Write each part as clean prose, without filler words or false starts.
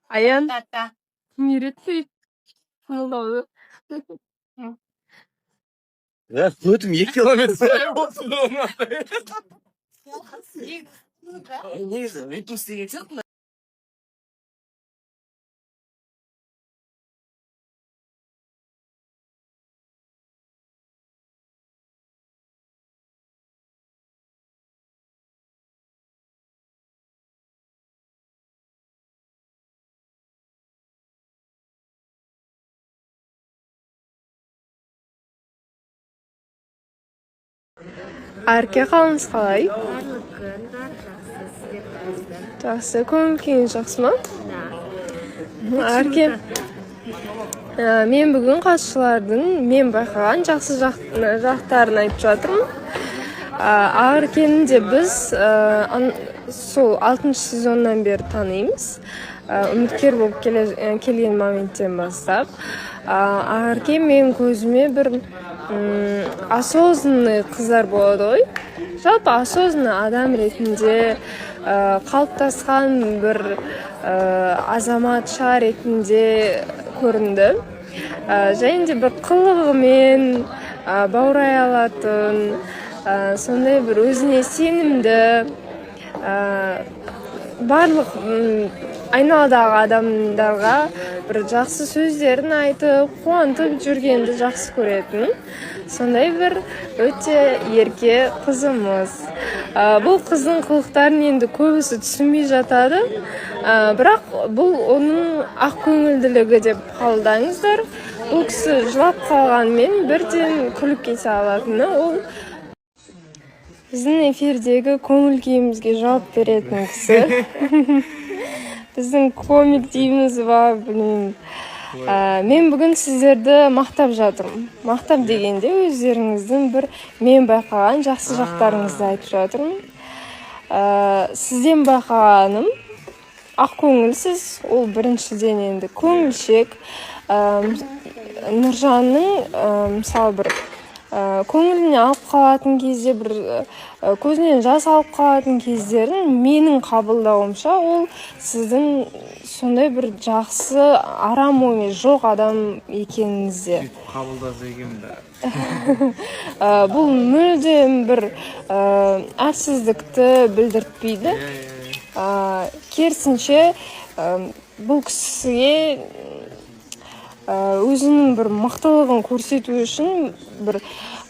Аян, миретті. Аллау. Ya Fıtım 2 kilometre sayı olsun ona. Neyse, benim size çok mu? Әрке қалыңыз қалай? Жақсы, көңіл күйіңіз жақсы ма? Әрке, мен бүгін қатысушылардың мен байқаған жақсы жақтарын айтып жатырмын. Әркені де біз сол 6-шы сезоннан бері танимыз. Үміткер болып келген моменттен бастап. Әрке мен көзіме бір осознанный қыздар болады ғой. Жалпы осознанный адам ретінде қалыптасқан бір азаматша ретінде көрінді. Және де бір қылығымен баурай алатын, сондай бір өзіне сенімді, барлық айналадағы адамдарға бір жақсы сөздерін айтып, қуантып жүргенді жақсы көретін. Сондай бір өте ерке қызымыз. Бұл қыздың қылықтарын енді көбісі түсінбей жатады. Бірақ бұл оның ақ көңілділігі деп қабылдаңыздар. Бұл кісі жылап қалғанмен бірден күліп кете алатыны ол біздің эфирдегі көңіл күйімізге жауап беретін кісі. Біздің комик дейміз ба, білмеймін. Мен бүгін сіздерді мақтап жатырмын. Мақтап дегенде өздеріңіздің бір мен байқаған жақсы жақтарыңызды айтып жатырмын. Сізден байқағаным ақ көңілсіз, ол біріншіден енді көңілшек. Нұржанның мысалы бір көңіліне алып қалатын кезде, бір көзінен жас алып қалатын кездерін менің қабылдауымша ол сіздің сондай бір жақсы арам оймен жоқ адам екеніңізде. Қабылдаса екен бе? Бұл мүлдем бір әлсіздікті білдіртпейді. Керісінше бұл кісіге өзінің бір мықтылығын көрсету үшін бір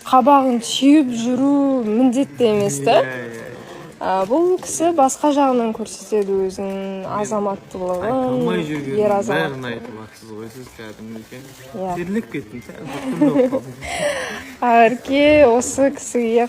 қабағын түйіп жүру міндетті емес та. Бұл кісі басқа жағынан көрсетеді өзінің азаматтылығын, ер азамат. Бәрін айтып атсыз ғой, сіз кәдімгі екен. Терлеп кеттім, Әрке осы кісіге